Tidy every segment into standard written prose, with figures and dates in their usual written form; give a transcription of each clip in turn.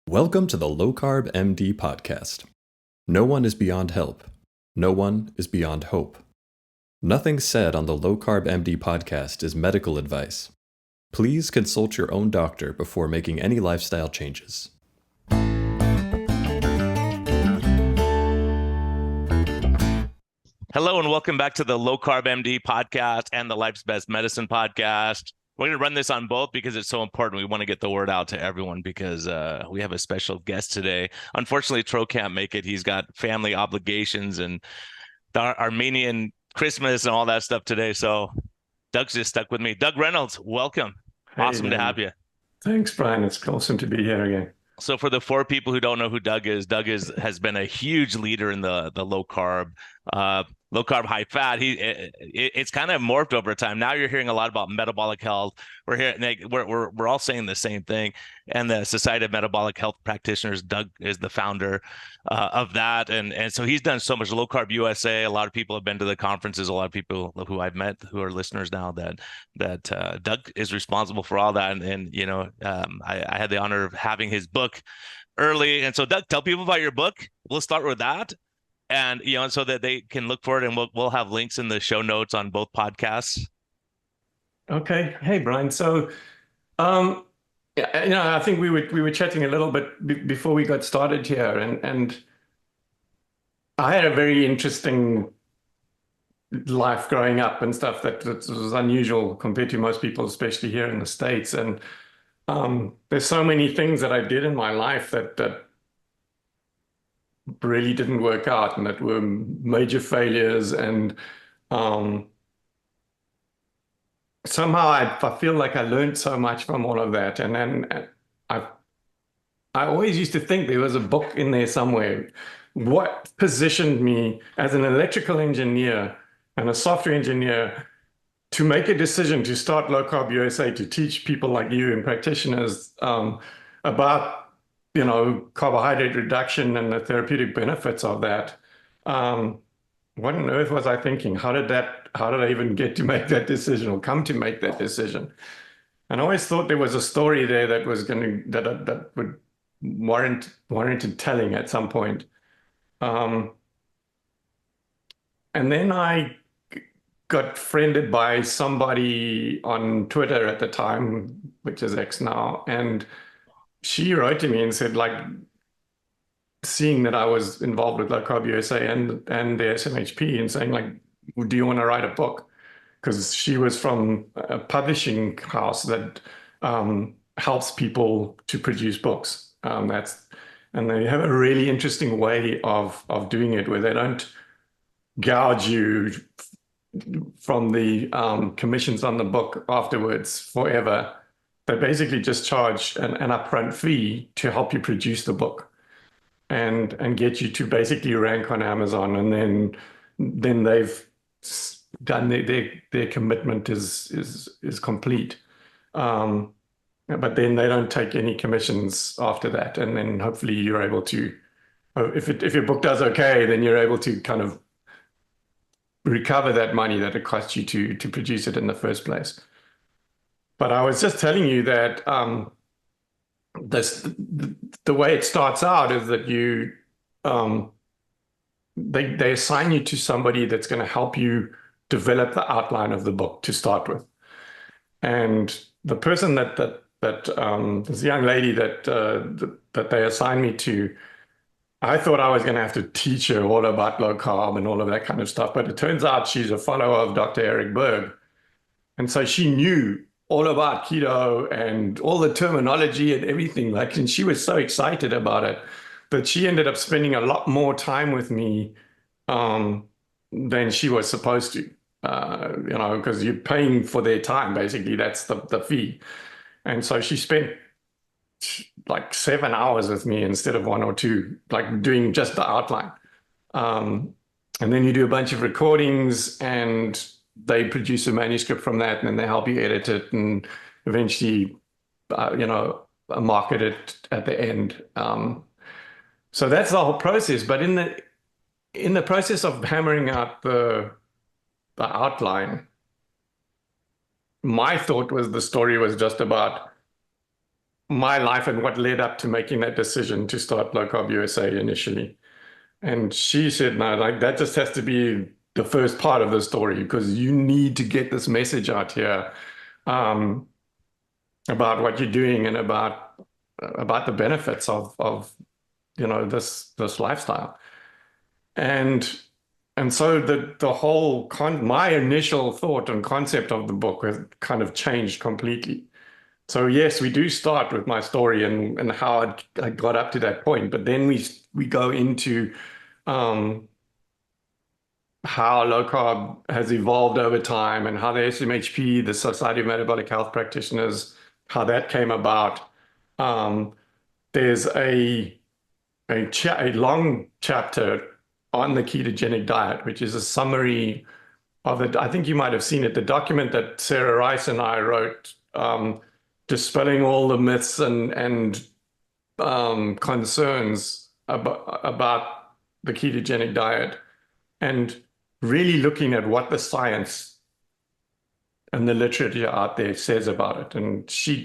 Welcome to the Low Carb MD Podcast. No one is beyond help. No one is beyond hope. Nothing said on the Low Carb MD Podcast is medical advice. Please consult your own doctor before making any lifestyle changes. Hello and welcome back to the Low Carb MD Podcast and the Life's Best Medicine Podcast. We're going to run this on both because it's so important. We want to get the word out to everyone because we have a special guest today. Unfortunately, Tro can't make it. He's got family obligations and the Armenian Christmas and all that stuff today. So Doug's just stuck with me. Doug Reynolds, welcome. Hey, awesome to have you. Thanks, Brian. It's awesome to be here again. So for the four people who don't know who Doug has been a huge leader in the low carb, high fat. It's kind of morphed over time. Now you're hearing a lot about metabolic health. We're all saying the same thing. And the Society of Metabolic Health Practitioners, Doug is the founder of that, and so he's done so much. Low Carb USA. A lot of people have been to the conferences. A lot of people who I've met who are listeners now that Doug is responsible for all that. And you know, I had the honor of having his book early. And so Doug, tell people about your book. We'll start with that. And, you know, so that they can look for it, and we'll have links in the show notes on both podcasts. Okay. Hey, Brian. So, I think we were chatting a little bit before we got started here, and I had a very interesting life growing up and stuff that was unusual compared to most people, especially here in the States. And there's so many things that I did in my life that really didn't work out and that were major failures. And somehow I feel like I learned so much from all of that. And then I always used to think there was a book in there somewhere. What positioned me as an electrical engineer and a software engineer to make a decision to start Low Carb USA, to teach people like you and practitioners about carbohydrate reduction and the therapeutic benefits of that. What on earth was I thinking? How did I even get to make that decision or come to make that decision? And I always thought there was a story there that was that would warranted telling at some point. And then I got friended by somebody on Twitter at the time, which is X now, and she wrote to me and said, like, seeing that I was involved with Low Carb USA and the SMHP, and saying, like, do you want to write a book? Because she was from a publishing house that helps people to produce books. And they have a really interesting way of doing it, where they don't gouge you from the commissions on the book afterwards forever. They basically just charge an upfront fee to help you produce the book and get you to basically rank on Amazon. And then they've done their commitment is complete. But then they don't take any commissions after that. And then hopefully you're able to, if your book does okay, then you're able to kind of recover that money that it cost you to produce it in the first place. But I was just telling you that the way it starts out is that they assign you to somebody that's going to help you develop the outline of the book to start with. And the person this young lady that they assigned me to, I thought I was going to have to teach her all about low carb and all of that kind of stuff. But it turns out she's a follower of Dr. Eric Berg. And so she knew all about keto and all the terminology and everything. And she was so excited about it that she ended up spending a lot more time with me than she was supposed to, because you're paying for their time, basically. That's the fee. And so she spent like 7 hours with me instead of 1 or 2, like doing just the outline. And then you do a bunch of recordings, and they produce a manuscript from that, and then they help you edit it and eventually, market it at the end. So that's the whole process. But in the process of hammering out the outline, my thought was the story was just about my life and what led up to making that decision to start Low Carb USA initially. And she said, no, like that just has to be the first part of the story because you need to get this message out here about what you're doing and about the benefits of this lifestyle. And so the whole my initial thought and concept of the book has kind of changed completely. So yes, we do start with my story and how I got up to that point, but then we go into how low carb has evolved over time and how the SMHP, the Society of Metabolic Health Practitioners, how that came about. There's a long chapter on the ketogenic diet, which is a summary of it. I think you might have seen it, the document that Sarah Rice and I wrote, dispelling all the myths and concerns about the ketogenic diet and really looking at what the science and the literature out there says about it. And she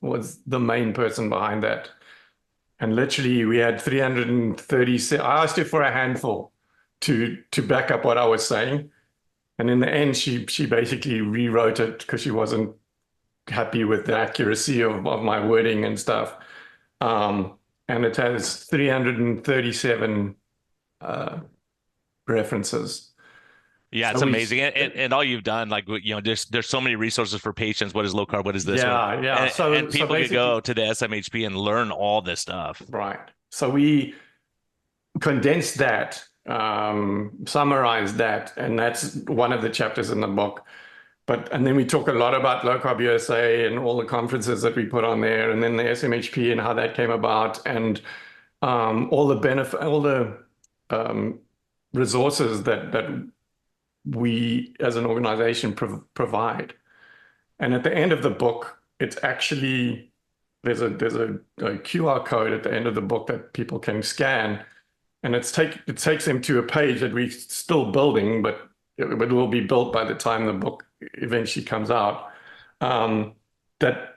was the main person behind that. And literally we had 330, I asked her for a handful to back up what I was saying. And in the end, she basically rewrote it because she wasn't happy with the accuracy of my wording and stuff. And it has 337 references. Yeah, it's amazing. And all you've done, like, there's so many resources for patients. What is low carb? What is this? Yeah. And people can go to the SMHP and learn all this stuff. Right. So we condensed that, summarized that, and that's one of the chapters in the book. And then we talk a lot about Low Carb USA and all the conferences that we put on there, and then the SMHP and how that came about, and all the resources that we as an organization provide. And at the end of the book, it's actually there's a QR code at the end of the book that people can scan, and it takes them to a page that we're still building, but it will be built by the time the book eventually comes out. That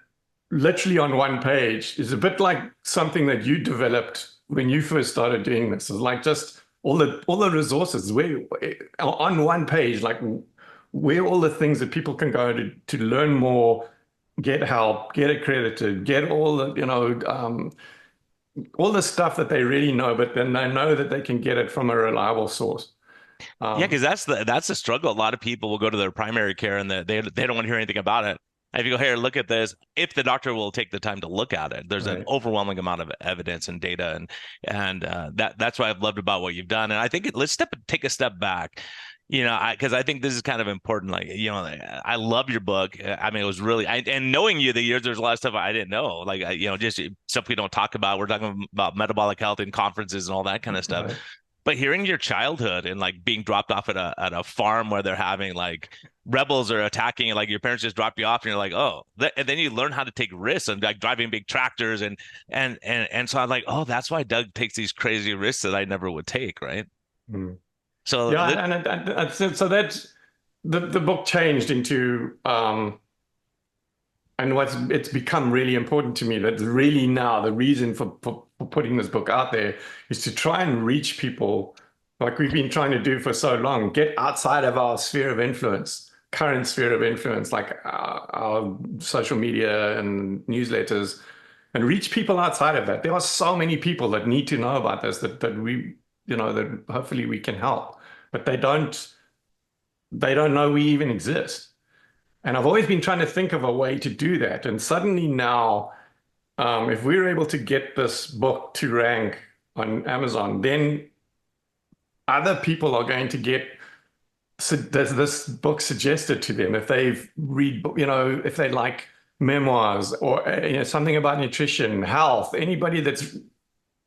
literally on one page is a bit like something that you developed when you first started doing this. It's like just all the resources on one page, like where all the things that people can go to learn more, get help, get accredited, get all the all the stuff that they really know, but then they know that they can get it from a reliable source. Yeah, because that's the struggle. A lot of people will go to their primary care and they don't want to hear anything about it. And if you go, here, look at this, if the doctor will take the time to look at it, there's an overwhelming amount of evidence and data, and that's what I've loved about what you've done. And I think let's take a step back, because I think this is kind of important. Like, I love your book. I mean, it was really, and knowing you the years, there's a lot of stuff I didn't know, like, just stuff we don't talk about. We're talking about metabolic health and conferences and all that kind of stuff. Right. But hearing your childhood and like being dropped off at a farm where they're having like rebels are attacking, and like your parents just dropped you off, and you're like, oh, and then you learn how to take risks and like driving big tractors and so I'm like, oh, that's why Doug takes these crazy risks that I never would take, right? Mm. So yeah, so that's the book changed into and it's become really important to me. That's really now the reason for putting this book out there is to try and reach people like we've been trying to do for so long, get outside of our sphere of influence, current sphere of influence, like our social media and newsletters, and reach people outside of that. There are so many people that need to know about this that we, that hopefully we can help, but they don't know we even exist. And I've always been trying to think of a way to do that. And suddenly now, if we're able to get this book to rank on Amazon, then other people are going to get this book suggested to them if they've if they like memoirs or something about nutrition, health. Anybody that's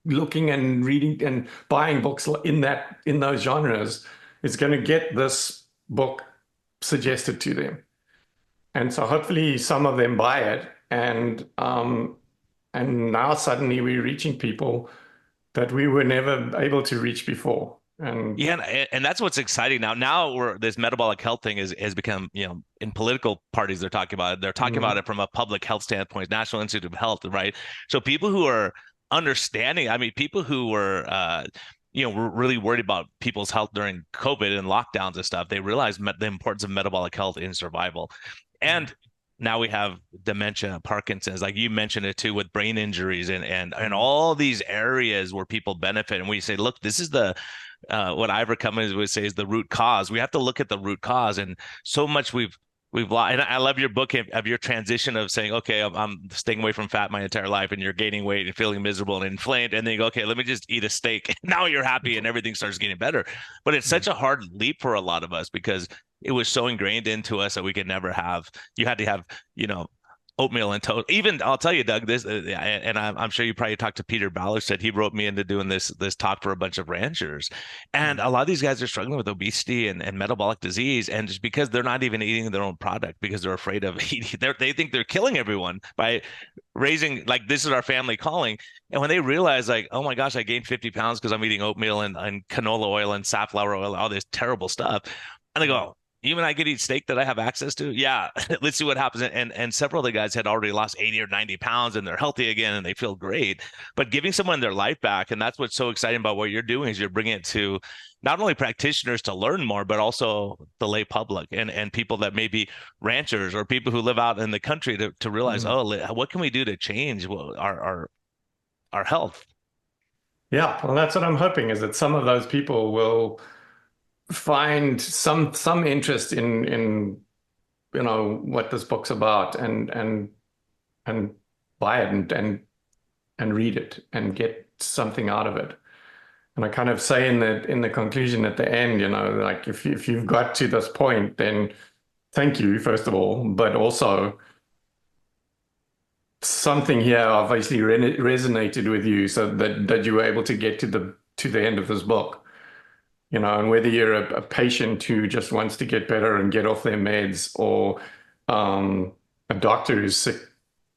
looking and reading and buying books in those genres is going to get this book suggested to them. And so hopefully some of them buy it, and now suddenly we're reaching people that we were never able to reach before. And Yeah, and that's what's exciting now. Now we're this metabolic health thing has become, in political parties they're talking about it. They're talking about mm, it from a public health standpoint, National Institute of Health, right? So people who are understanding, I mean, people who were were really worried about people's health during COVID and lockdowns and stuff, they realized the importance of metabolic health in survival. And now we have dementia, Parkinson's, like you mentioned it too, with brain injuries and all these areas where people benefit. And we say, look, this is the what Ivor Cummins would say is the root cause. We have to look at the root cause, and so much we've lost. And I love your book of your transition of saying, okay, I'm staying away from fat my entire life, and you're gaining weight and feeling miserable and inflamed, and then you go, okay, let me just eat a steak. Now you're happy, and everything starts getting better. But it's such a hard leap for a lot of us because it was so ingrained into us that we could never have. You had to have, oatmeal and toast. Even I'll tell you, Doug, this, and I'm sure you probably talked to Peter Ballard, said he wrote me into doing this talk for a bunch of ranchers, and a lot of these guys are struggling with obesity and metabolic disease, and just because they're not even eating their own product because they're afraid of eating, they think they're killing everyone by raising, like, this is our family calling. And when they realize, like, oh my gosh, I gained 50 pounds because I'm eating oatmeal and canola oil and safflower oil, all this terrible stuff, and they go, even I could eat steak that I have access to. Yeah, let's see what happens. And several of the guys had already lost 80 or 90 pounds and they're healthy again and they feel great. But giving someone their life back, and that's what's so exciting about what you're doing, is you're bringing it to not only practitioners to learn more, but also the lay public and people that may be ranchers or people who live out in the country to realize, what can we do to change our health? yeah, well, that's what I'm hoping, is that some of those people will find some interest in what this book's about, and buy it and read it and get something out of it. And I kind of say in the conclusion at the end, like, if you've got to this point, then thank you, first of all, but also something here obviously resonated with you, so that you were able to get to the end of this book. And whether you're a patient who just wants to get better and get off their meds, or a doctor who's sick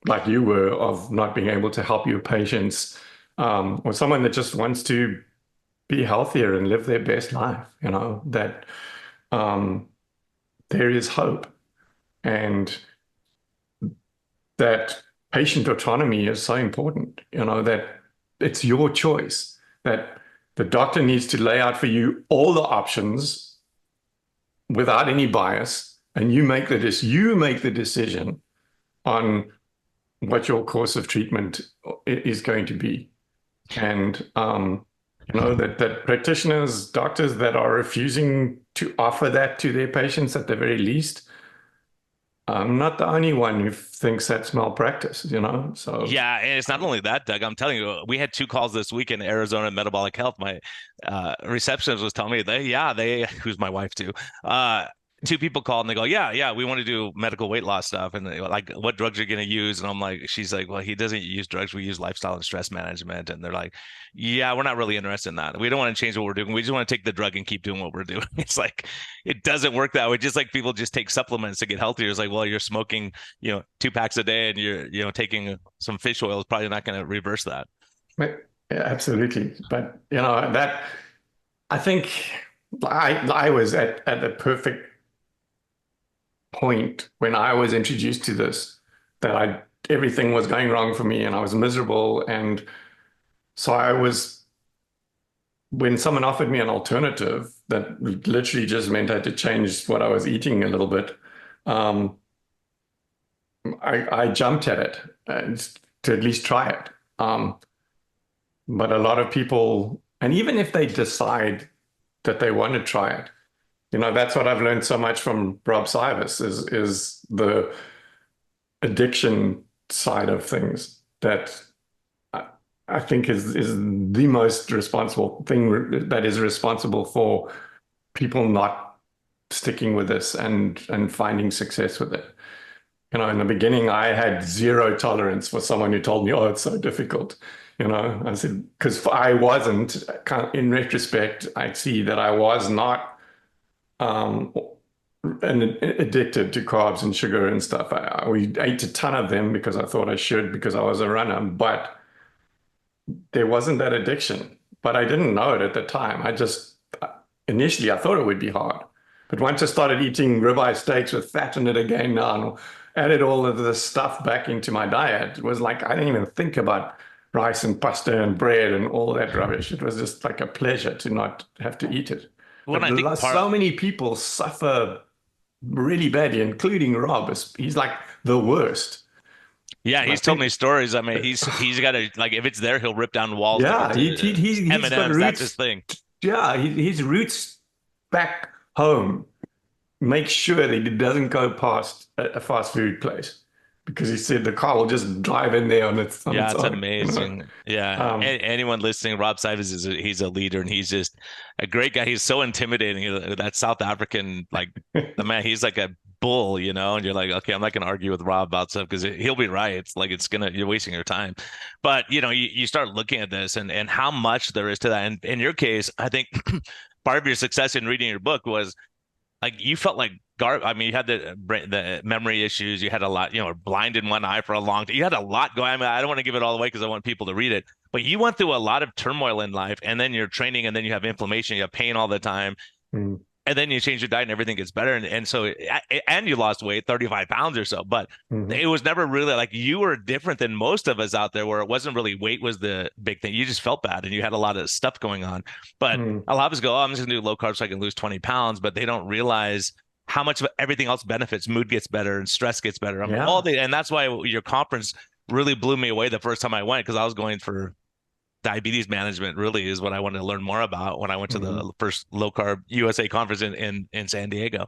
like you were of not being able to help your patients, or someone that just wants to be healthier and live their best life, that there is hope, and that patient autonomy is so important, that it's your choice, that the doctor needs to lay out for you all the options without any bias, and you make the decision on what your course of treatment is going to be. And that practitioners, doctors that are refusing to offer that to their patients, at the very least, I'm not the only one who thinks that's malpractice, so. Yeah, and it's not only that, Doug. I'm telling you, we had 2 calls this week in Arizona Metabolic Health. My receptionist was telling me they who's my wife too. 2 people called and they go, yeah, we want to do medical weight loss stuff, and they go, like, what drugs are you going to use? And I'm like, she's like, well, he doesn't use drugs. We use lifestyle and stress management. And they're like, yeah, we're not really interested in that. We don't want to change what we're doing. We just want to take the drug and keep doing what we're doing. It's like, it doesn't work that way. Just like people just take supplements to get healthier. It's like, well, you're smoking, 2 packs a day and you're taking some fish oil is probably not going to reverse that. Yeah, absolutely. But, that, I think I was at the perfect point when I was introduced to this, that everything was going wrong for me and I was miserable. And so when someone offered me an alternative that literally just meant I had to change what I was eating a little bit, I jumped at it to at least try it. But a lot of people, and even if they decide that they want to try it, that's what I've learned so much from Rob Sivas is the addiction side of things, that I think is the most responsible thing, that is responsible for people not sticking with this and finding success with it. In the beginning, I had zero tolerance for someone who told me, oh, it's so difficult. I said, because I wasn't, in retrospect, I see that I was not and addicted to carbs and sugar and stuff. We ate a ton of them because I thought I should, because I was a runner, but there wasn't that addiction. But I didn't know it at the time. initially I thought it would be hard. But once I started eating ribeye steaks with fat in it again now, and added all of this stuff back into my diet, it was like I didn't even think about rice and pasta and bread and all that rubbish. It was just like a pleasure to not have to eat it. When I think So many people suffer really badly, including Rob. He's like the worst. Yeah, he's told me stories. I mean, he's got to, like, if it's there, he'll rip down walls. Yeah, he's got roots. That's his thing. Yeah, his roots back home. Make sure that he doesn't go past a fast food place, because he said the car will just drive in there on its own. Yeah, it's amazing. Yeah, anyone listening, Rob Sivers he's a leader, and he's just a great guy. He's so intimidating. That South African, like, the man, he's like a bull, you know, and you're like, okay, I'm not going to argue with Rob about stuff because he'll be right. It's like, you're wasting your time. But, you know, you start looking at this and how much there is to that. And in your case, I think part of your success in reading your book was, like, you felt like I mean, you had the memory issues. You had a lot, you know, blind in one eye for a long time. You had a lot going. I mean, I don't want to give it all away because I want people to read it. But you went through a lot of turmoil in life, and then you're training, and then you have inflammation, you have pain all the time. And then you change your diet and everything gets better. And so, and you lost weight, 35 pounds or so, but it was never really like, you were different than most of us out there, where it wasn't really weight was the big thing. You just felt bad and you had a lot of stuff going on. But a lot of us go, oh, I'm just gonna do low carb so I can lose 20 pounds, but they don't realize how much of everything else benefits. Mood gets better and stress gets better. I mean, and that's why your conference really blew me away the first time I went, because I was going for diabetes management, really is what I wanted to learn more about when I went to the first Low Carb USA conference in San Diego.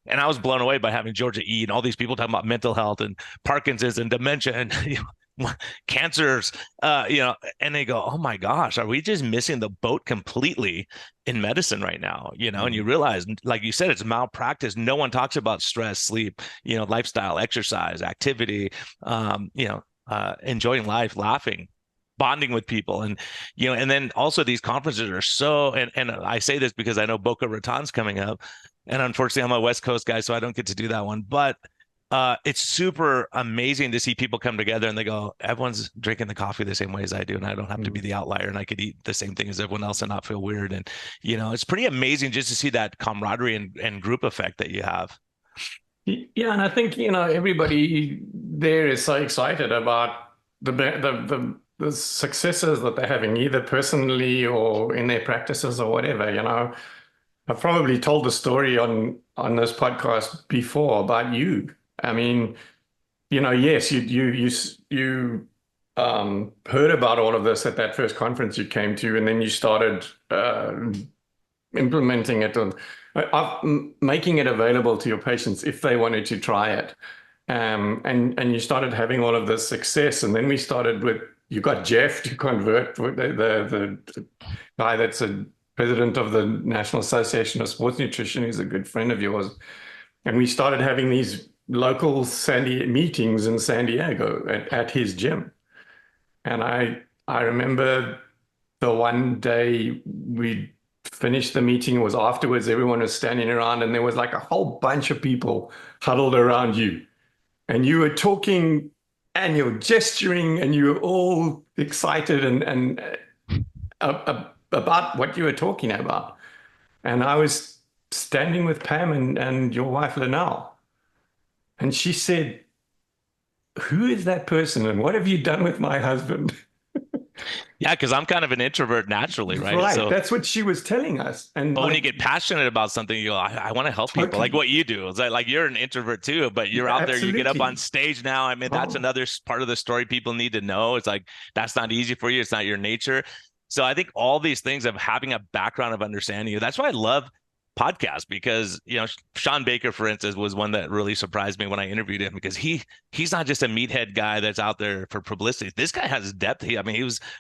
And I was blown away by having Georgia E and all these people talking about mental health and Parkinson's and dementia and cancers, and they go, oh my gosh, are we just missing the boat completely in medicine right now? You know, and you realize, like you said, it's malpractice. No one talks about stress, sleep, lifestyle, exercise, activity, enjoying life, laughing, bonding with people. And, and then also these conferences are so, and I say this because I know Boca Raton's coming up, and unfortunately I'm a West Coast guy, so I don't get to do that one, but it's super amazing to see people come together and they go, everyone's drinking the coffee the same way as I do, and I don't have to be the outlier, and I could eat the same thing as everyone else and not feel weird. And, it's pretty amazing just to see that camaraderie and group effect that you have. Yeah. And I think, everybody there is so excited about the successes that they're having, either personally or in their practices or whatever. I've probably told the story on this podcast before about you. I mean, yes, you heard about all of this at that first conference you came to, and then you started implementing it and making it available to your patients if they wanted to try it. And you started having all of this success, and then we started with, you got Jeff to convert, the guy that's a president of the National Association of Sports Nutrition, who's a good friend of yours. And we started having these local meetings in San Diego at his gym. And I remember the one day we finished the meeting, it was afterwards, everyone was standing around, and there was like a whole bunch of people huddled around you. And you were talking and you're gesturing and you were all excited and about what you were talking about. And I was standing with Pam and your wife, Linnell. And she said, who is that person? And what have you done with my husband? Yeah, because I'm kind of an introvert naturally, right? Right. So, that's what she was telling us. And but when you get passionate about something, you go, I want to help people, like what you do. It's like you're an introvert too, but you're out there, you get up on stage now. I mean, that's another part of the story people need to know. It's like, that's not easy for you. It's not your nature. So I think all these things of having a background of understanding you, that's why I love podcasts, because, Sean Baker, for instance, was one that really surprised me when I interviewed him, because he's not just a meathead guy that's out there for publicity. This guy has depth. He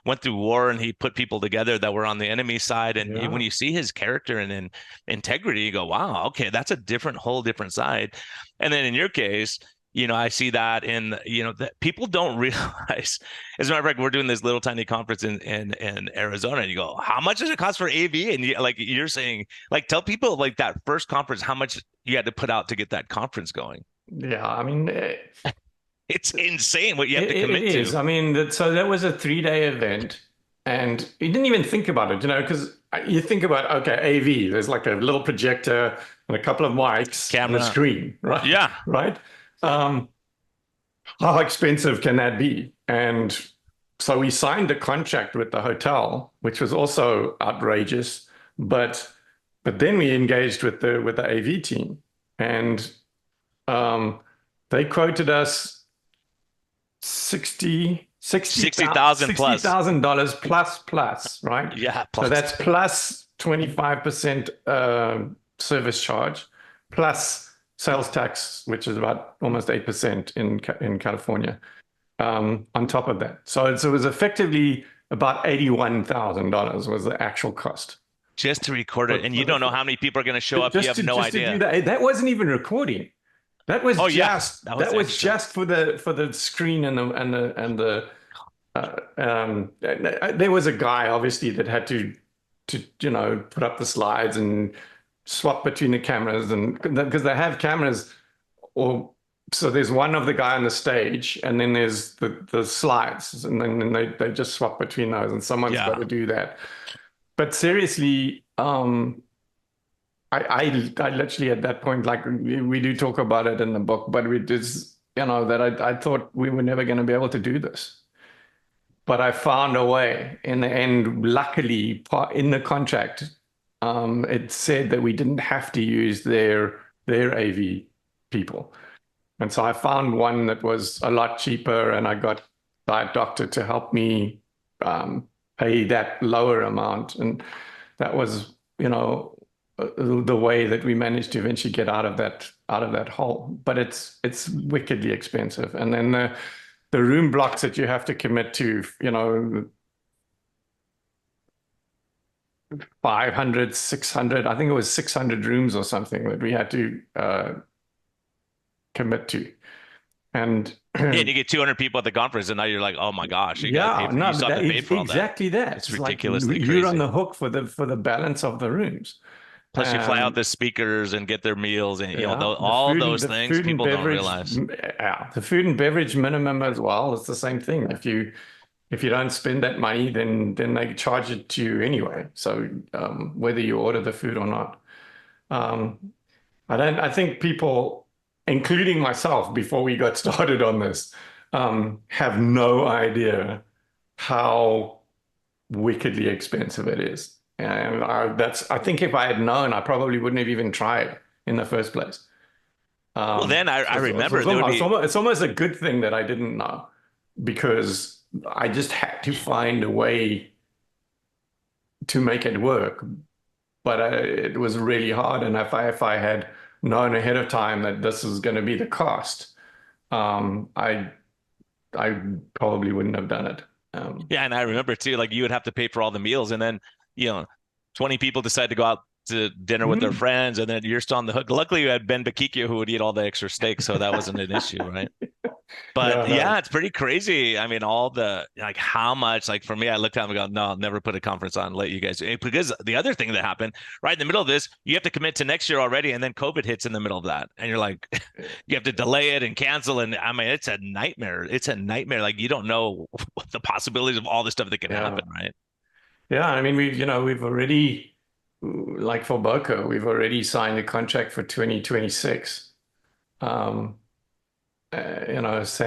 went through war, and he put people together that were on the enemy side. And when you see his character and integrity, you go, wow, okay, that's a whole different side. And then in your case, I see that that people don't realize. As a matter of fact, we're doing this little tiny conference in Arizona, and you go, how much does it cost for AV? And you're saying, tell people that first conference, how much you had to put out to get that conference going. Yeah. I mean, it's insane what you have to commit to. I mean, so that was a 3-day event, and you didn't even think about it, because you think about, okay, AV, there's like a little projector and a couple of mics and a Camera. screen, right? Yeah. Right. How expensive can that be? And so we signed a contract with the hotel, which was also outrageous. But then we engaged with the AV team, and they quoted us $60,000 plus. $60,000 plus, right? Yeah. So that's plus 25% service charge, plus sales tax, which is about almost 8% in California, on top of that. So it was effectively about $81,000 was the actual cost. Just to record it, and you don't know how many people are going to show up. You have no idea. To do that. That wasn't even recording. That was that was just for the screen and the there was a guy obviously that had to put up the slides and swap between the cameras, and because they have cameras, or so there's one of the guy on the stage, and then there's the slides, and then they just swap between those, and someone's got to do that. But seriously, I literally at that point, like we do talk about it in the book, but we just, that I thought we were never going to be able to do this. But I found a way in the end. Luckily, in the contract, it said that we didn't have to use their AV people. And so I found one that was a lot cheaper, and I got a doctor to help me pay that lower amount. And that was, the way that we managed to eventually get out of that hole. But it's wickedly expensive. And then the room blocks that you have to commit to, 500, 600, I think it was 600 rooms or something that we had to commit to. And you get 200 people at the conference, and now you're like, oh my gosh, you got to pay for all exactly that. It's ridiculously like crazy. You're on the hook for the balance of the rooms. Plus, you fly out the speakers and get their meals, and all those things people don't realize. Yeah, the food and beverage minimum as well. It's the same thing. If you don't spend that money, then they charge it to you anyway. So whether you order the food or not, I think people, including myself, before we got started on this, have no idea how wickedly expensive it is. And I think if I had known, I probably wouldn't have even tried in the first place. Well, then I remember it's almost a good thing that I didn't know, because I just had to find a way to make it work. But it was really hard. And if I had known ahead of time that this is going to be the cost, I probably wouldn't have done it. Yeah, and I remember too, like you would have to pay for all the meals, and then 20 people decide to go out to dinner with their friends, and then you're still on the hook. Luckily, you had Ben Bakikio who would eat all the extra steak, so that wasn't an issue, right? But it's pretty crazy. I mean, all the how much, for me, I looked at them and go, no, I'll never put a conference on, let you guys, because the other thing that happened right in the middle of this, you have to commit to next year already, and then COVID hits in the middle of that, and you're like, you have to delay it and cancel, and I mean, it's a nightmare. It's a nightmare. Like, you don't know what the possibilities of all the stuff that can happen, right? Yeah, I mean, we've already, like for Boca, we've already signed a contract for 2026. San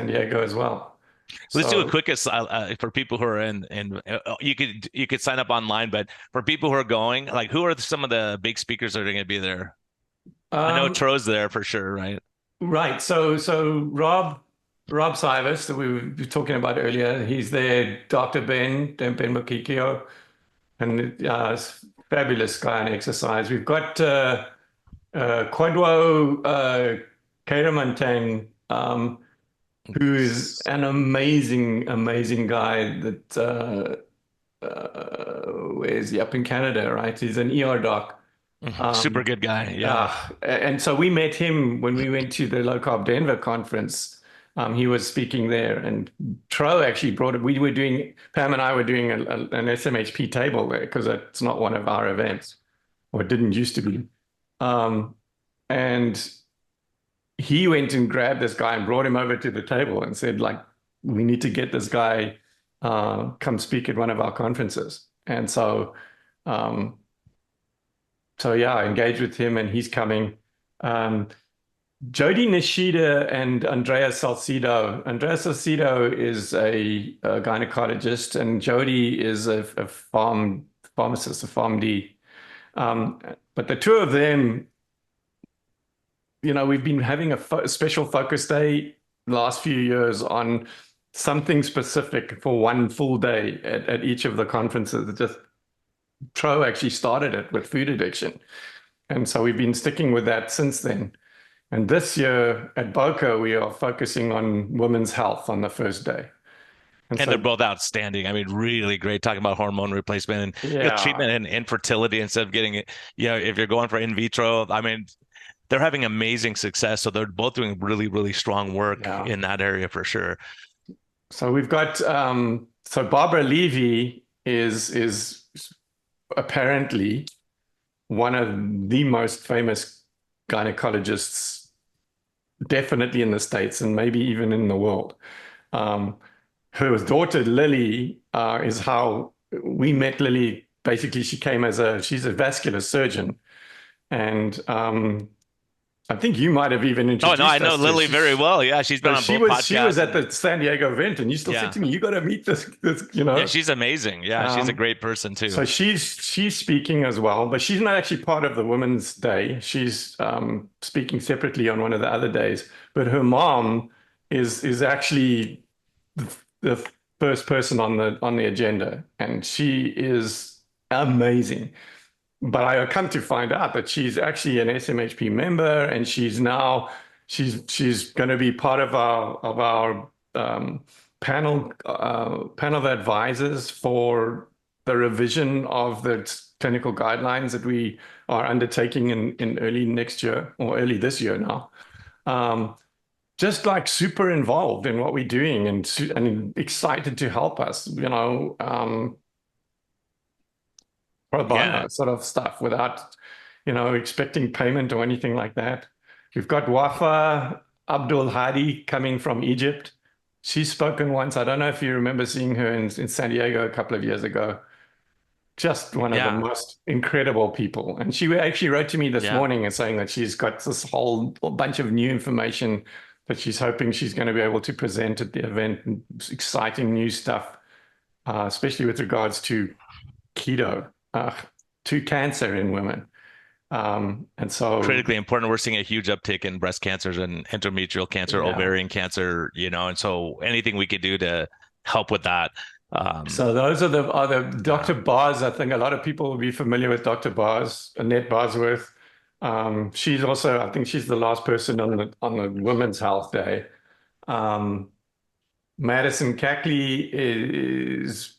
Diego as well. Let's do a quick for people who are in, and you could sign up online, but for people who are going, who are some of the big speakers that are going to be there? I know Tro's there for sure, right? Right. So Rob Sivers, that we were talking about earlier, he's there. Dr. Ben Bakikio, and fabulous guy on exercise. We've got Kwadwo Karamantan, who is an amazing guy that where is he? Up in Canada, right? He's an ER doc. Super good guy. Yeah. And so we met him when we went to the Low Carb Denver conference. He was speaking there, and Tro actually brought it. Pam and I were doing an SMHP table there, because it's not one of our events, or it didn't used to be. And he went and grabbed this guy and brought him over to the table and said, we need to get this guy come speak at one of our conferences. And so So yeah, I engaged with him, and he's coming. Jody Nishida and Andrea Salcido. Andrea Salcido is a gynecologist, and Jody is a pharmacist, a PharmD. But the two of them, we've been having a special focus day the last few years on something specific for one full day at each of the conferences. Just Tro actually started it with food addiction. And so we've been sticking with that since then. And this year at Boca, we are focusing on women's health on the first day. And so, they're both outstanding. I mean, really great, talking about hormone replacement and treatment and infertility instead of getting it. If you're going for in vitro, I mean, they're having amazing success. So they're both doing really, really strong work in that area for sure. So we've got, so Barbara Levy is apparently one of the most famous gynecologists, definitely in the States and maybe even in the world. Her daughter Lily is how we met Lily. Basically, she came she's a vascular surgeon, and I think you might have even introduced I know Lily very well. Yeah, she's been on both podcasts. She was at the San Diego event, and you still said to me, "You got to meet this." Yeah, she's amazing. Yeah, she's a great person too. So she's speaking as well, but she's not actually part of the Women's Day. She's speaking separately on one of the other days. But her mom is actually the first person on the agenda, and she is amazing. But I come to find out that she's actually an SMHP member, and she's going to be part of our panel of advisors for the revision of the clinical guidelines that we are undertaking in early next year, or early this year now. Just like super involved in what we're doing, and excited to help us, pro bono sort of stuff without, expecting payment or anything like that. We've got Wafa Abdul Hadi coming from Egypt. She's spoken once. I don't know if you remember seeing her in San Diego a couple of years ago. Just one of the most incredible people. And she actually wrote to me this morning and saying that she's got this whole bunch of new information that she's hoping she's going to be able to present at the event. And exciting new stuff, especially with regards to keto, to cancer in women. And so critically important. We're seeing a huge uptick in breast cancers and endometrial cancer, ovarian cancer, and so anything we could do to help with that. So those are the Dr. Bars. I think a lot of people will be familiar with Dr. Bars, Annette Barsworth. She's also, I think she's the last person on the Women's Health Day. Madison Cackley is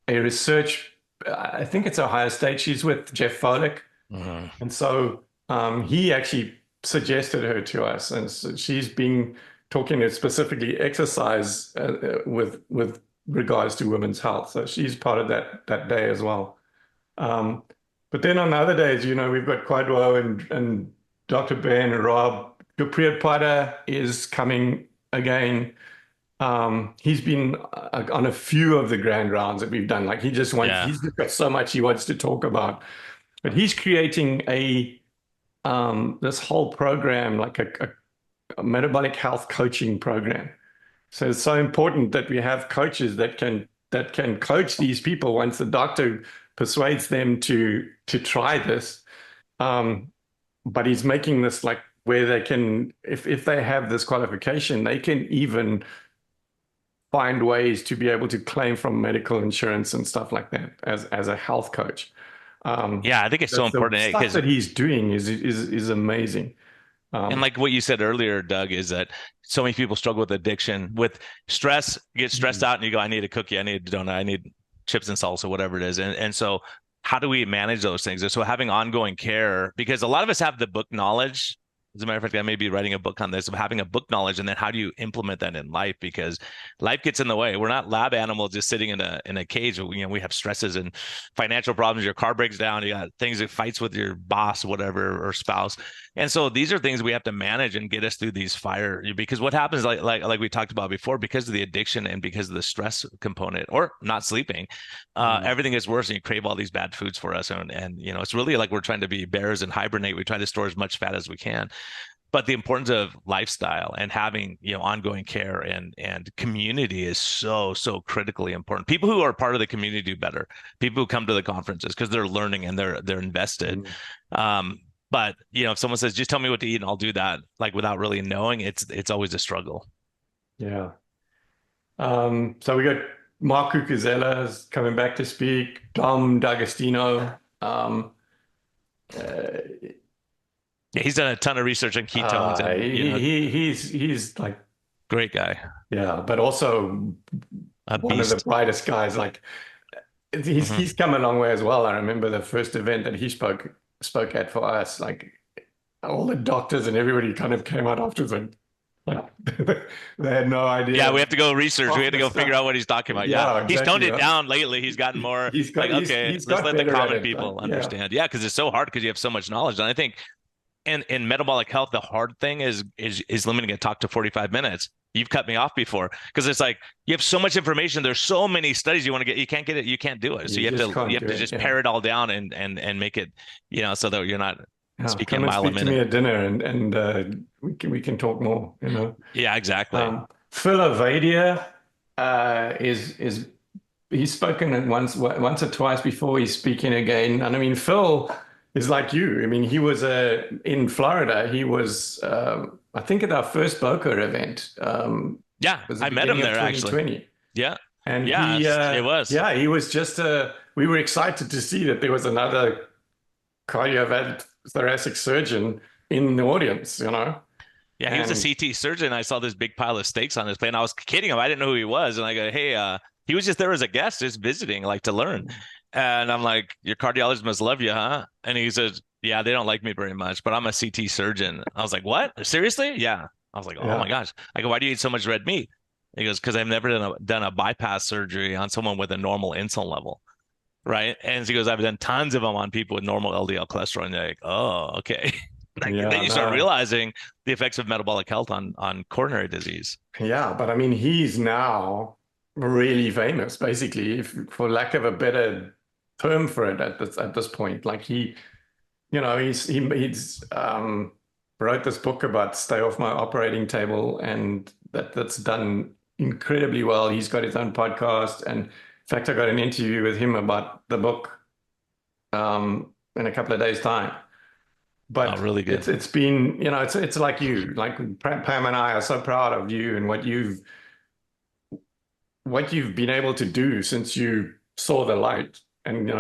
a research, I think it's Ohio State. She's with Jeff Folick. Mm-hmm. And so he actually suggested her to us. And so she's been talking to specifically exercise with regards to women's health. So she's part of that day as well. But then on the other days, we've got Kwadwo and Dr. Ben and Rob. Gurpreet Pada is coming again. He's been on a few of the grand rounds that we've done. Like he's just got so much he wants to talk about. But he's creating this whole program, like a metabolic health coaching program. So it's so important that we have coaches that can coach these people once the doctor persuades them to try this. But he's making this like where they can, if they have this qualification, they can even find ways to be able to claim from medical insurance and stuff like that as a health coach. I think it's so important. The stuff that he's doing is amazing. And like what you said earlier, Doug, is that so many people struggle with addiction, with stress, get stressed out and you go, I need a cookie, I need a donut, I need chips and salsa, whatever it is. And so how do we manage those things? And so having ongoing care, because a lot of us have the book knowledge, As a matter of fact, I may be writing a book on this, of having a book knowledge, and then how do you implement that in life? Because life gets in the way. We're not lab animals just sitting in a cage. We have stresses and financial problems. Your car breaks down. You got things that fights with your boss, whatever, or spouse. And so these are things we have to manage and get us through these fire. Because what happens, like we talked about before, because of the addiction and because of the stress component or not sleeping, everything gets worse, and you crave all these bad foods for us. And it's really like we're trying to be bears and hibernate. We try to store as much fat as we can. But the importance of lifestyle and having, ongoing care and community is so critically important. People who are part of the community do better. People who come to the conferences because they're learning and they're invested. But if someone says, just tell me what to eat and I'll do that, like without really knowing, it's always a struggle. Yeah. So we got Mark Cucuzella coming back to speak, Dom D'Agostino. Yeah, he's done a ton of research on ketones. He's like great guy. Yeah, but also one of the brightest guys. Like he's come a long way as well. I remember the first event that he spoke at for us. Like all the doctors and everybody kind of came out afterwards and like they had no idea. Yeah, we have to go research. We have to go figure out what he's talking about. Yeah, exactly. He's toned it down lately. He's gotten more let's let the common people understand. Yeah, because it's so hard because you have so much knowledge. And I think in metabolic health, the hard thing is limiting a talk to 45 minutes. You've cut me off before because it's like you have so much information. There's so many studies you want to get. You can't get it. You can't do it. So you have to just pare it all down and make it, so that you're not speaking a mile a minute. Speak to me at dinner and we can talk more. Yeah, exactly. Phil Avadia he's spoken once or twice before. He's speaking again, and I mean Phil is like you. I mean, he was in Florida. He was, I think, at our first Boca event. Yeah, I met him there actually. Yeah, and it was. Yeah, he was just. We were excited to see that there was another cardiothoracic surgeon in the audience. Yeah, he was a CT surgeon. I saw this big pile of steaks on his plate. And I was kidding him. I didn't know who he was, and I go, "Hey, he was just there as a guest, just visiting, like to learn." And I'm like, your cardiologist must love you, huh? And he says, yeah, they don't like me very much, but I'm a CT surgeon. I was like, what? Seriously? Yeah. I was like, oh my gosh. I go, why do you eat so much red meat? He goes, because I've never done a bypass surgery on someone with a normal insulin level. Right. And he goes, I've done tons of them on people with normal LDL cholesterol. And you're like, oh, okay. Then you start realizing the effects of metabolic health on coronary disease. Yeah. But I mean, he's now really famous, basically, for lack of a better term for it at this point. Like he's wrote this book about stay off my operating table, and that's done incredibly well. He's got his own podcast, and in fact I got an interview with him about the book in a couple of days' time. But really good. It's been, it's like you, like Pam and I are so proud of you and what you've been able to do since you saw the light. And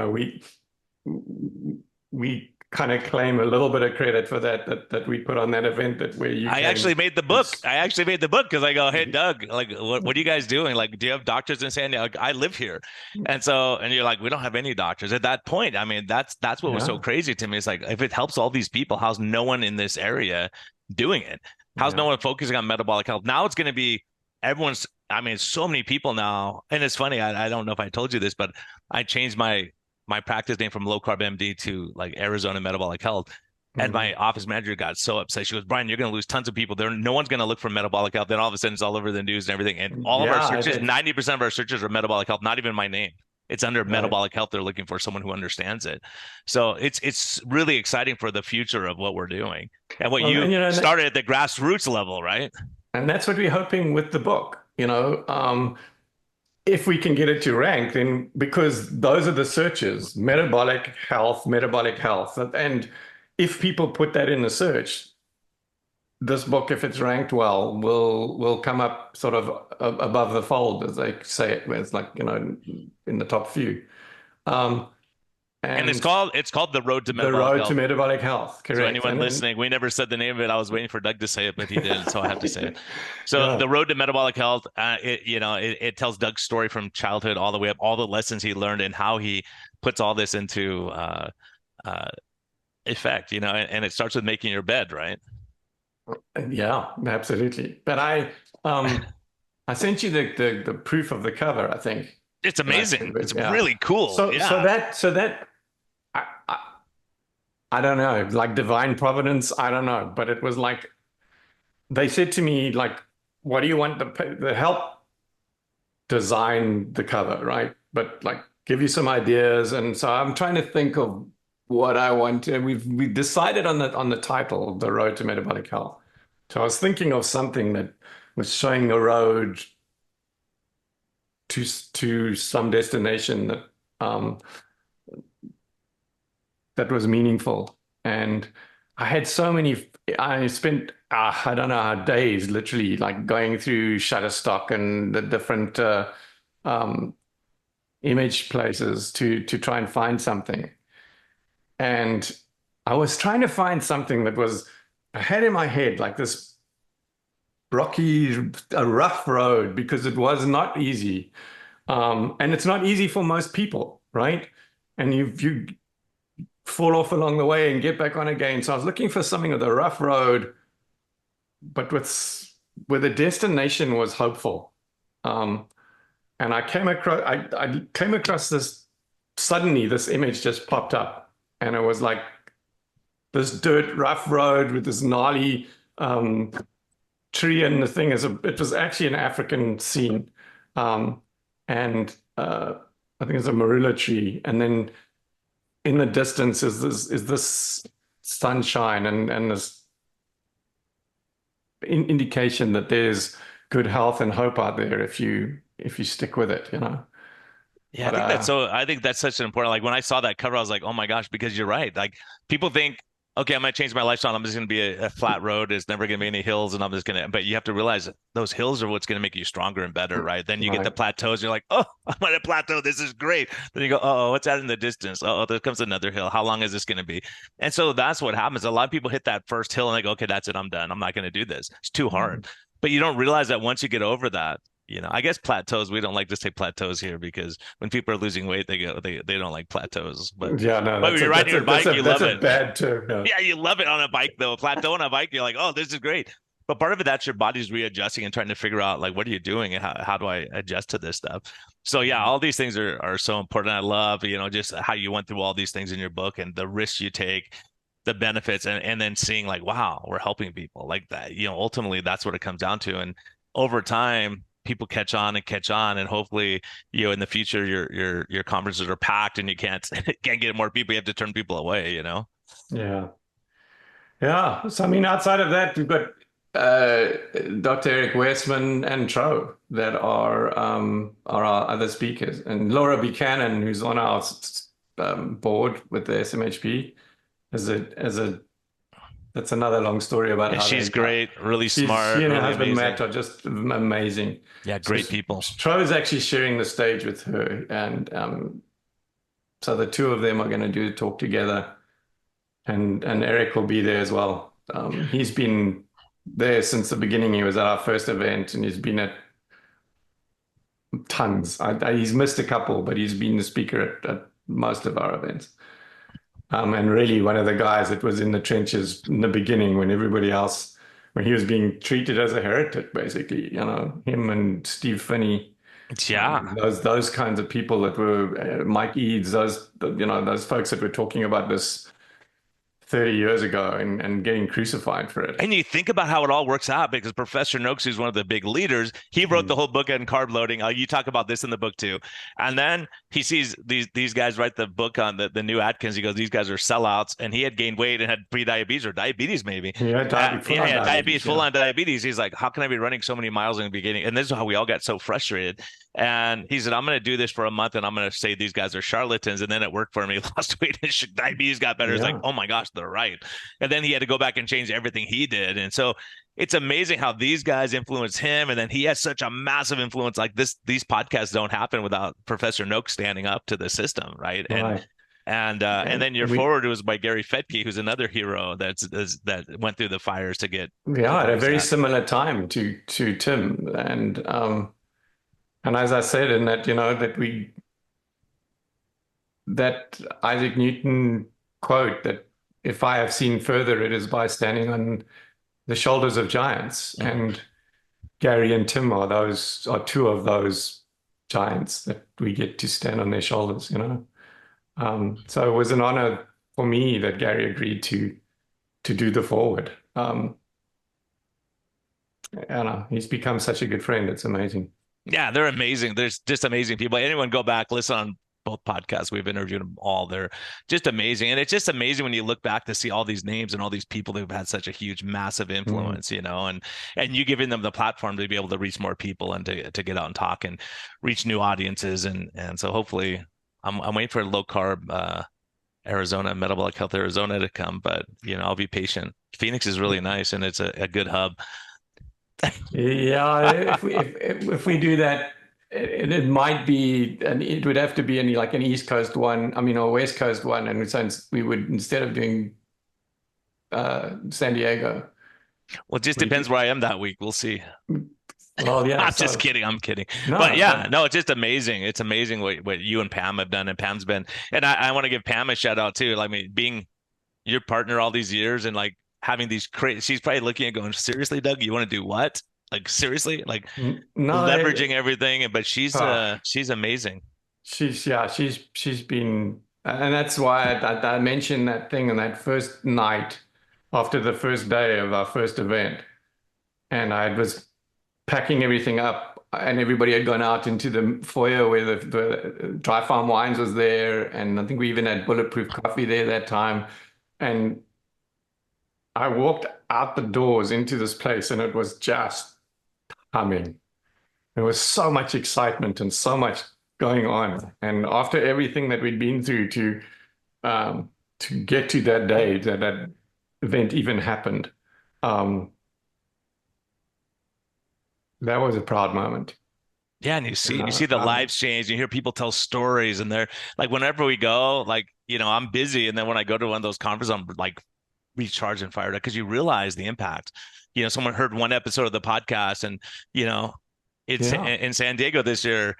we kind of claim a little bit of credit for that we put on that event where you. I actually made the book. Because I go, hey Doug, like what are you guys doing? Like, do you have doctors in San Diego? Like, I live here, and you're like, we don't have any doctors at that point. I mean, that's what was so crazy to me. It's like, if it helps all these people, how's no one in this area doing it? How's no one focusing on metabolic health? Now it's going to be everyone's. I mean, so many people now, and it's funny. I don't know if I told you this, but I changed my practice name from Low Carb MD to like Arizona Metabolic Health. And my office manager got so upset. She goes, Brian, you're going to lose tons of people. No one's going to look for metabolic health. Then all of a sudden it's all over the news and everything. And all of our searches, 90% of our searches are metabolic health, not even my name. It's under metabolic health. They're looking for someone who understands it. So it's really exciting for the future of what we're doing. And what you started at the grassroots level, right? And that's what we're hoping with the book. If we can get it to rank, then because those are the searches, metabolic health. And if people put that in the search, this book, if it's ranked well, will come up sort of above the fold, as they say it, where it's like, in the top few. And it's called The Road to Metabolic Health. To Metabolic Health, correct. So anyone listening, we never said the name of it. I was waiting for Doug to say it, but he did, so I have to say it. So The Road to Metabolic Health, it tells Doug's story from childhood all the way up, all the lessons he learned and how he puts all this into effect, and it starts with making your bed, right? Yeah, absolutely. But I sent you the proof of the cover, I think. It's And I amazing. said, It's yeah. really cool. Yeah. So that I don't know, like divine providence, I don't know, but it was like they said to me, like, what do you want the help design the cover, right? But like give you some ideas. And so I'm trying to think of what I want. And we decided on the title, The Road to Metabolic Health. So I was thinking of something that was showing a road to some destination um, that was meaningful. And I had so many, I spent, I don't know, days literally like going through Shutterstock and the different um, image places to try and find something. And I was trying to find something that was, I had in my head like this rocky, a rough road because it was not easy. And it's not easy for most people, right? And you fall off along the way and get back on again. So I was looking for something with a rough road, but where the destination was hopeful. Um, and I came across this suddenly this image just popped up, and it was like this dirt rough road with this gnarly tree, and the thing it was actually an African scene, um, and I think it's a marula tree, and then in the distance is this sunshine and this indication that there's good health and hope out there if you stick with it, you know. Yeah, But I think that's such an important, like when I saw that cover, I was like, oh my gosh, because you're right. Like people think, okay, I'm gonna change my lifestyle. I'm just gonna be a flat road. There's never gonna be any hills, and I'm just gonna, but you have to realize that those hills are what's gonna make you stronger and better, right? Then you get the right. plateaus, you're like, oh, I'm on a plateau. This is great. Then you go, oh, what's that in the distance? Oh, there comes another hill. How long is this gonna be? And so that's what happens. A lot of people hit that first hill and they go, okay, that's it. I'm done. I'm not gonna do this. It's too hard. But you don't realize that once you get over that, I guess plateaus, we don't like to say plateaus here because when people are losing weight, they don't like plateaus. But Yeah, no, when you're riding your bike, you that's love a it. bad term. No. Yeah, you love it on a bike though. A plateau on a bike, you're like, oh, this is great. But part of it, that's your body's readjusting and trying to figure out like what are you doing and how do I adjust to this stuff. So yeah, all these things are so important. I love, just how you went through all these things in your book and the risks you take, the benefits, and then seeing like, wow, we're helping people like that. Ultimately that's what it comes down to. And over time, people catch on and hopefully, in the future your conferences are packed and you can't can't get more people. You have to turn people away. Yeah. Yeah. So I mean, outside of that, we've got uh, Dr. Eric Westman and Tro that are our other speakers, and Laura Buchanan, who's on our board with the SMHP, as a that's another long story about Yeah, how she's great, really she smart, and her really husband amazing. Matt are just amazing. Yeah, So great people. Tro is actually sharing the stage with her, and so the two of them are going to do a talk together, and Eric will be there as well. He's been there since the beginning. He was at our first event, and he's been at tons. He's missed a couple, but he's been the speaker at most of our events. And really one of the guys that was in the trenches in the beginning when he was being treated as a heretic, basically, him and Steve Finney, Yeah. those kinds of people that were Mike Eads, those folks that were talking about this 30 years ago and getting crucified for it. And you think about how it all works out because Professor Noakes, who's one of the big leaders, he wrote the whole book on carb loading. You talk about this in the book too. And then he sees these guys write the book on the new Atkins. He goes, these guys are sellouts. And he had gained weight and had pre-diabetes or diabetes maybe. Yeah, diabetes, full on diabetes. He's like, how can I be running so many miles in the beginning? And this is how we all got so frustrated. And he said, I'm going to do this for a month and I'm going to say these guys are charlatans. And then it worked for me. He lost weight and diabetes got better. It's like, oh my gosh, they're right. And then he had to go back and change everything he did. And so it's amazing how these guys influence him. And then he has such a massive influence like this. These podcasts don't happen without Professor Noakes standing up to the system. Right. Right. And then your forward was by Gary Fetke, who's another hero that went through the fires to get. Yeah, at a very similar time to Tim. And as I said in that, that Isaac Newton quote that if I have seen further, it is by standing on the shoulders of giants, and Gary and Tim are two of those giants that we get to stand on their shoulders, you know. So it was an honor for me that Gary agreed to do the forward. And he's become such a good friend. It's amazing. Yeah, they're amazing. There's just amazing people. Anyone go back, listen on both podcasts. We've interviewed them all. They're just amazing. And it's just amazing when you look back to see all these names and all these people who've had such a huge, massive influence, you know, and you giving them the platform to be able to reach more people and to get out and talk and reach new audiences. And so hopefully I'm waiting for Low Carb Arizona, Metabolic Health Arizona to come, but you know, I'll be patient. Phoenix is really nice and it's a good hub. Yeah, if we do that, it might be, and it would have to be like an East Coast one, I mean, or West Coast one, and since we would, instead of doing San Diego. Well, it just depends where I am that week. We'll see. Well, yeah. I'm just kidding. I'm kidding. No, but yeah, no, it's just amazing. It's amazing what you and Pam have done, and Pam's been, and I want to give Pam a shout out too. I mean, being your partner all these years and like having these crazy, she's probably looking at going, seriously, Doug, you want to do what? Like seriously, like leveraging everything. But she's amazing. She's been, and that's why I mentioned that thing on that first night after the first day of our first event, and I was packing everything up, and everybody had gone out into the foyer where the Dry Farm Wines was there, and I think we even had Bulletproof Coffee there that time, and I walked out the doors into this place, and it was just humming. There was so much excitement and so much going on. And after everything that we'd been through to get to that day that event even happened, that was a proud moment. Yeah, and you see the lives change. You hear people tell stories, and they're like, whenever we go, like, you know, I'm busy, and then when I go to one of those conferences, I'm like recharged and fired up because you realize the impact. You know, someone heard one episode of the podcast, and you know, it's in San Diego this year.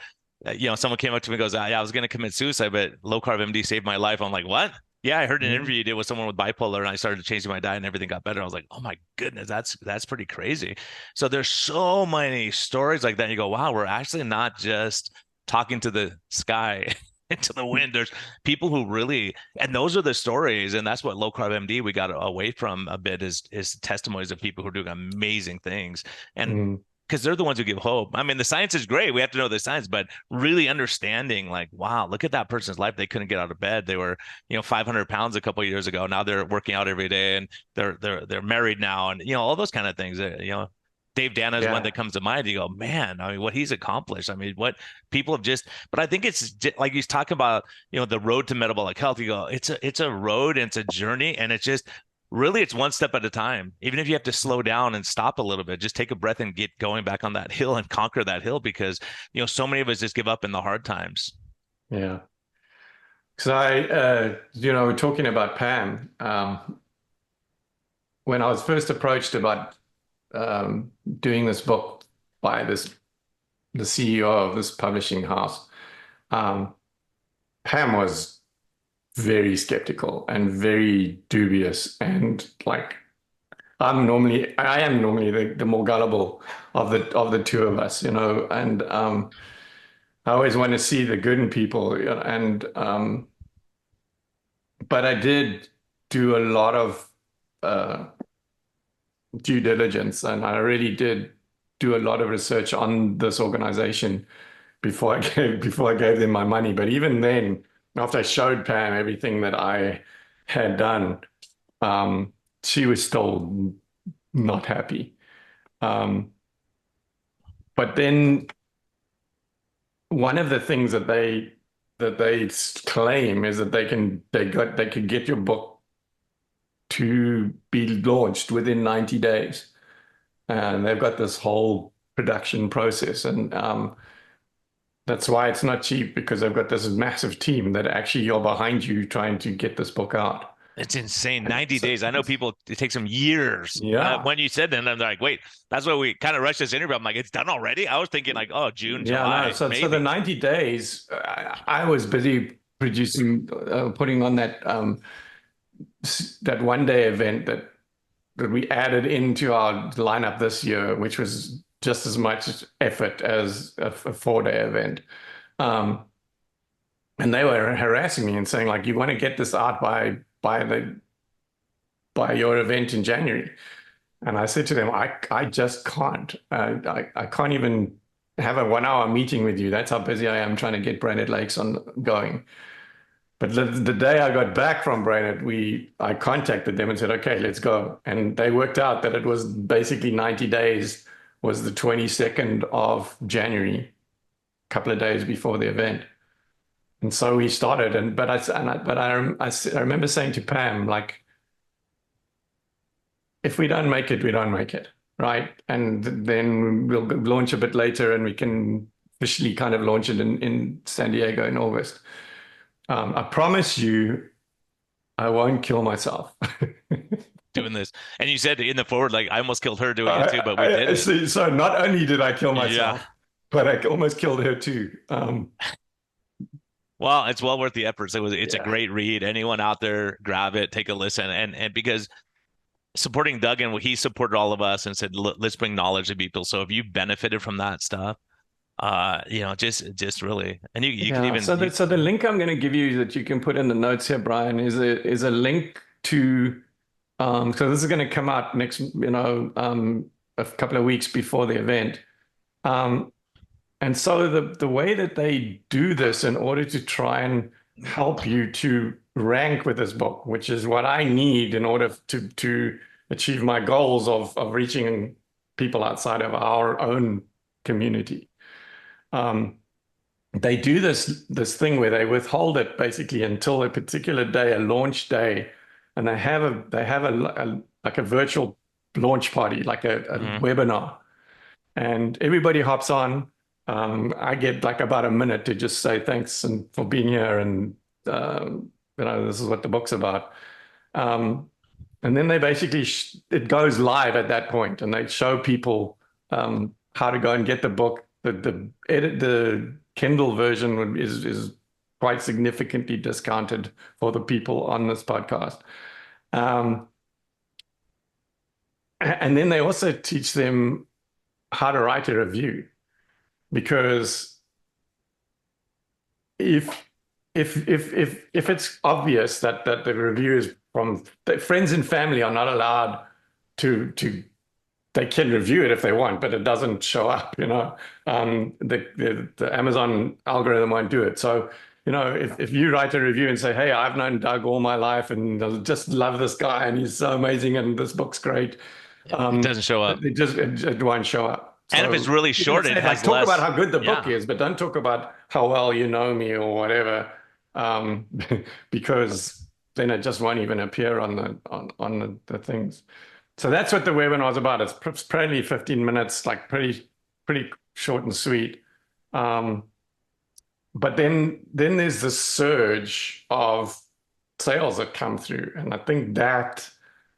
You know, someone came up to me and goes, "Yeah, I was going to commit suicide, but Low Carb MD saved my life." I'm like, "What?" Yeah, I heard an interview you did with someone with bipolar, and I started changing my diet, and everything got better. I was like, "Oh my goodness, that's pretty crazy." So there's so many stories like that. And you go, "Wow, we're actually not just talking to the sky." Into the wind. There's people who really, and those are the stories, and that's what Low Carb MD we got away from a bit is testimonies of people who are doing amazing things, and because they're the ones who give hope. I mean, the science is great. We have to know the science, but really understanding, like, wow, look at that person's life. They couldn't get out of bed. They were, you know, 500 pounds a couple of years ago. Now they're working out every day, and they're married now, and you know, all those kind of things. You know, Dave Dana is one that comes to mind. You go, man, I mean, what he's accomplished. I mean, what people have just, but I think it's like he's talking about, you know, the road to metabolic health. You go, it's a road and it's a journey. And it's just really, it's one step at a time. Even if you have to slow down and stop a little bit, just take a breath and get going back on that hill and conquer that hill, because, you know, so many of us just give up in the hard times. Yeah. Because you know, we're talking about Pam. When I was first approached about doing this book by the CEO of this publishing house, Pam was very skeptical and very dubious, and like I am normally the more gullible of the two of us, you know, and I always want to see the good in people, you know, and but I did do a lot of due diligence, and I really did do a lot of research on this organization before I gave them my money. But even then, after I showed Pam everything that I had done, she was still not happy. But then one of the things that they claim is that they could get your book to be launched within 90 days. And they've got this whole production process. And that's why it's not cheap, because they've got this massive team that actually are behind you trying to get this book out. It's insane. 90 days. I know people, it takes them years. Yeah. When you said that, I'm like, wait, that's why we kind of rushed this interview. I'm like, it's done already? I was thinking like, oh, June, July. No. So the 90 days, I was busy producing, putting on that one day event that that we added into our lineup this year, which was just as much effort as a 4-day event. And they were harassing me and saying, like, you want to get this out by your event in January. And I said to them, I just can't. I can't even have a 1-hour meeting with you. That's how busy I am trying to get Brainerd Lakes on going. But the day I got back from Brainerd, I contacted them and said, okay, let's go. And they worked out that it was basically 90 days, was the 22nd of January, a couple of days before the event. And so we started. But I remember saying to Pam, like, if we don't make it, we don't make it, right? And then we'll launch a bit later, and we can officially kind of launch it in San Diego in August. I promise you, I won't kill myself doing this. And you said in the forward, like, I almost killed her doing it too, but we did it. So not only did I kill myself, but I almost killed her too. Well, it's well worth the efforts. It's a great read. Anyone out there, grab it, take a listen. And because supporting Doug, and he supported all of us and said, let's bring knowledge to people. So if you benefited from that stuff, just really, and you can even. So the link I'm going to give you that you can put in the notes here, Brian, is a link to, so this is going to come out next, a couple of weeks before the event. And so the way that they do this in order to try and help you to rank with this book, which is what I need in order to achieve my goals of reaching people outside of our own community. They do this thing where they withhold it basically until a particular day, a launch day, and they have a like a virtual launch party, like a webinar, and everybody hops on. I get like about a minute to just say thanks and for being here, and this is what the book's about. And then they basically it goes live at that point, and they show people how to go and get the book. The Kindle version is quite significantly discounted for the people on this podcast. And then they also teach them how to write a review. Because if it's obvious that the review is from friends and family are not allowed to they can review it if they want, but it doesn't show up, the Amazon algorithm won't do it. So, if you write a review and say, hey, I've known Doug all my life and I just love this guy and he's so amazing and this book's great. It doesn't show up. It won't show up. So and if it's really short, it has talk about how good the book is, but don't talk about how well you know me or whatever, because then it just won't even appear on the things. So that's what the webinar is about. It's probably 15 minutes, like pretty short and sweet. But then there's this surge of sales that come through, and I think that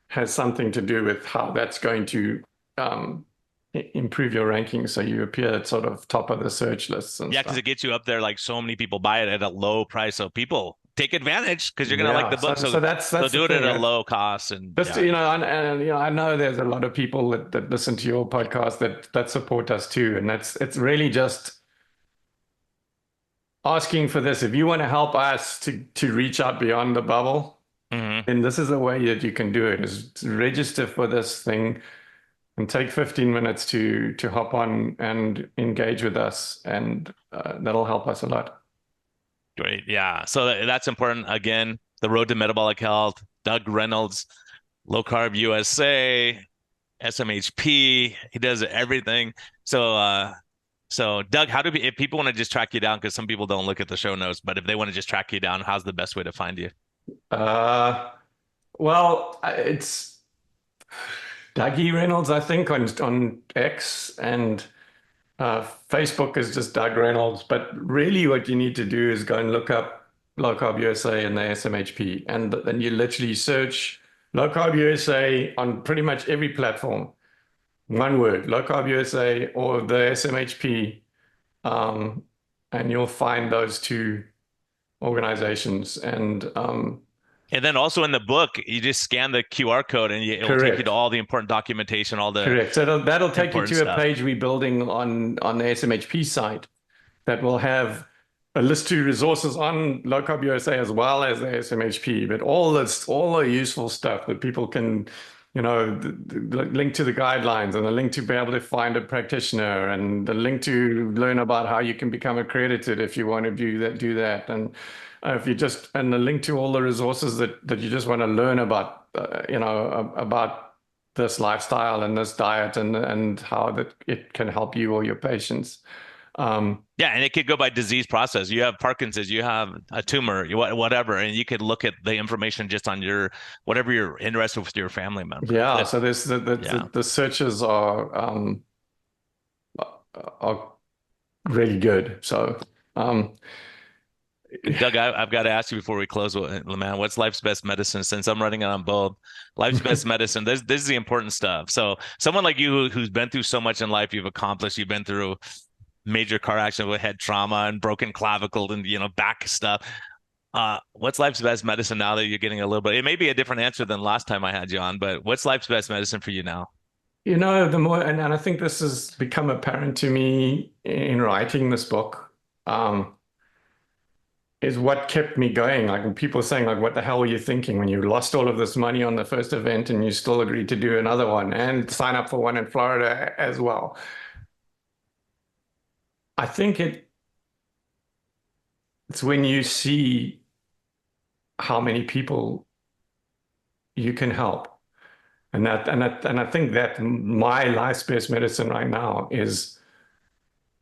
has something to do with how that's going to improve your rankings, so you appear at sort of top of the search lists. And because it gets you up there. Like, so many people buy it at a low price, so people take advantage because you're gonna like the book. So that's they'll do it at a low cost. And just I know there's a lot of people that listen to your podcast that support us too, and it's really just asking for this. If you want to help us to reach out beyond the bubble, then this is a way that you can do it: is to register for this thing and take 15 minutes to hop on and engage with us, and that'll help us a lot. Great. Yeah. So that's important. Again, the road to metabolic health, Doug Reynolds, Low Carb USA, SMHP. He does everything. So Doug, if people want to just track you down, because some people don't look at the show notes, but if they want to just track you down, how's the best way to find you? Well, it's Dougie Reynolds, I think, on X, and Facebook is just Doug Reynolds. But really what you need to do is go and look up Low Carb USA and the SMHP. And then you literally search Low Carb USA on pretty much every platform. One word, Low Carb USA or the SMHP. And you'll find those two organizations. And And then also in the book, you just scan the QR code and it will take you to Correct. all the important documentation, all the Correct. So that'll take you important to a stuff. page we're building on the SMHP site that will have a list of resources on Low Carb USA as well as the SMHP, but all the useful stuff that people can, the link to the guidelines and the link to be able to find a practitioner and the link to learn about how you can become accredited if you want to do that. And and the link to all the resources that you just want to learn about, about this lifestyle and this diet and how that it can help you or your patients. Yeah, and it could go by disease process. You have Parkinson's, you have a tumor, whatever, and you could look at the information just on your whatever you're interested with your family member. Yeah, so there's the searches are really good. So Doug, I've got to ask you before we close, man, what's life's best medicine? Since I'm running it on both, life's best medicine. This is the important stuff. So someone like you who's been through so much in life, you've accomplished, you've been through major car accident with head trauma and broken clavicle and back stuff. What's life's best medicine now that you're getting a little bit? It may be a different answer than last time I had you on, but what's life's best medicine for you now? The more, and I think this has become apparent to me in writing this book, is what kept me going. Like when people are saying, like, what the hell were you thinking when you lost all of this money on the first event and you still agreed to do another one and sign up for one in Florida as well? I think it's when you see how many people you can help. And I think that my life's best medicine right now is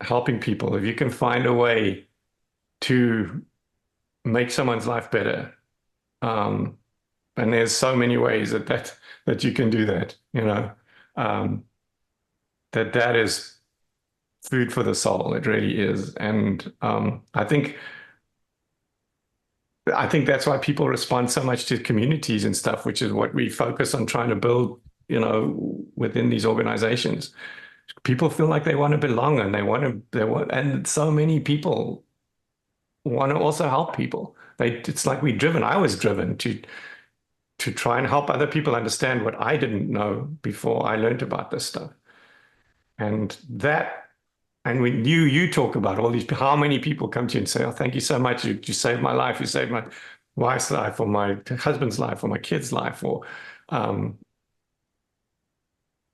helping people. If you can find a way to make someone's life better, and there's so many ways that you can do that, that is food for the soul. It really is. And I think that's why people respond so much to communities and stuff, which is what we focus on trying to build, within these organizations. People feel like they want to belong and and so many people want to also help people. It's like I was driven to try and help other people understand what I didn't know before I learned about this stuff. And when you talk about all these, how many people come to you and say, "Oh, thank you so much. You saved my life. You saved my wife's life, or my husband's life, or my kid's life," or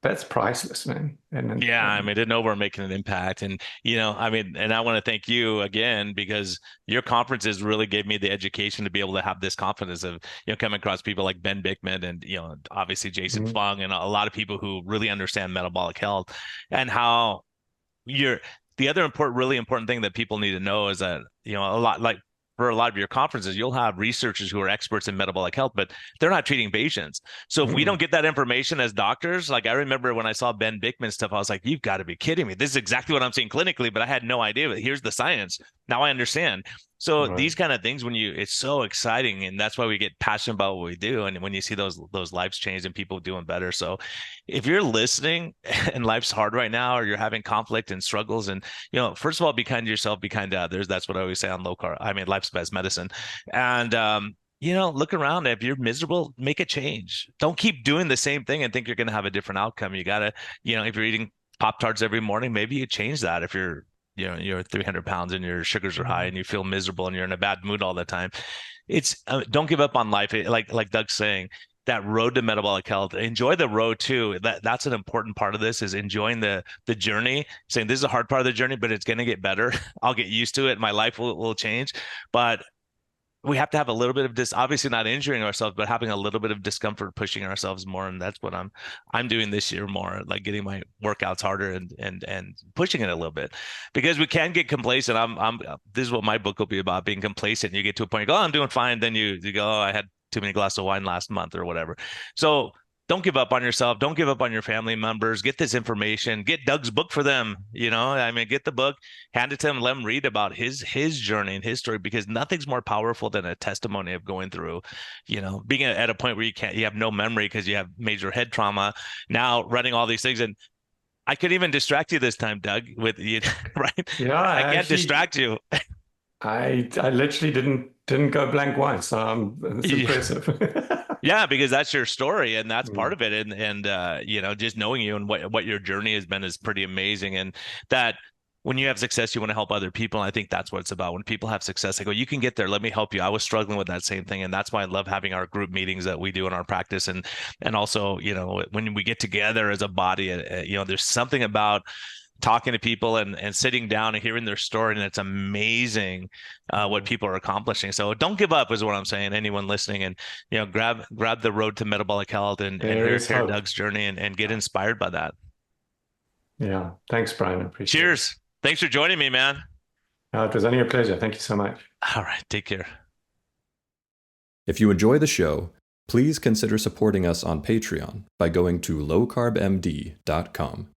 that's priceless, man. Yeah, I mean, to know we're making an impact. And, and I want to thank you again, because your conferences really gave me the education to be able to have this confidence of, coming across people like Ben Bickman and, obviously Jason Fung and a lot of people who really understand metabolic health and how the other really important thing that people need to know is that, a lot like for a lot of your conferences, you'll have researchers who are experts in metabolic health, but they're not treating patients. So if we don't get that information as doctors, like I remember when I saw Ben Bickman stuff, I was like, you've got to be kidding me. This is exactly what I'm seeing clinically, but I had no idea. But here's the science. Now I understand. So these kind of things, it's so exciting, and that's why we get passionate about what we do. And when you see those lives change and people doing better. So if you're listening and life's hard right now, or you're having conflict and struggles, and, first of all, be kind to yourself, be kind to others. That's what I always say on Low Carb. I mean, life's best medicine. And, look around. If you're miserable, make a change. Don't keep doing the same thing and think you're going to have a different outcome. You got to, if you're eating Pop-Tarts every morning, maybe you change that. If you're 300 pounds and your sugars are high and you feel miserable and you're in a bad mood all the time, don't give up on life. Like Doug's saying, that road to metabolic health, enjoy the road too. That's an important part of this, is enjoying the journey, saying this is a hard part of the journey, but it's going to get better. I'll get used to it. My life will change, but we have to have a little bit of obviously not injuring ourselves, but having a little bit of discomfort, pushing ourselves more. And that's what I'm doing this year more, like getting my workouts harder and pushing it a little bit, because we can get complacent. This is what my book will be about, being complacent. You get to a point, you go, oh, I'm doing fine. Then you go, oh, I had too many glasses of wine last month or whatever. So don't give up on yourself. Don't give up on your family members. Get this information. Get Doug's book for them. Get the book, hand it to them, let them read about his journey and his story, because nothing's more powerful than a testimony of going through, being at a point where you have no memory because you have major head trauma, now running all these things. And I could even distract you this time, Doug, with you, right? Yeah, I can't distract you. I literally didn't didn't go blank once. It's Yeah. impressive. Yeah, because that's your story and that's part Mm. of it. And you know, just knowing you and what your journey has been is pretty amazing. And that when you have success, you want to help other people. And I think that's what it's about. When people have success, I go, you can get there. Let me help you. I was struggling with that same thing. And that's why I love having our group meetings that we do in our practice. And also, you know, when we get together as a body, you know, there's something about talking to people and sitting down and hearing their story, and it's amazing what people are accomplishing. So don't give up is what I'm saying. Anyone listening, and you know, grab the road to metabolic health and hear Doug's journey and get inspired by that. Yeah, thanks, Brian. I appreciate it. Cheers. Thanks for joining me, man. It was only a pleasure. Thank you so much. All right, take care. If you enjoy the show, please consider supporting us on Patreon by going to lowcarbmd.com.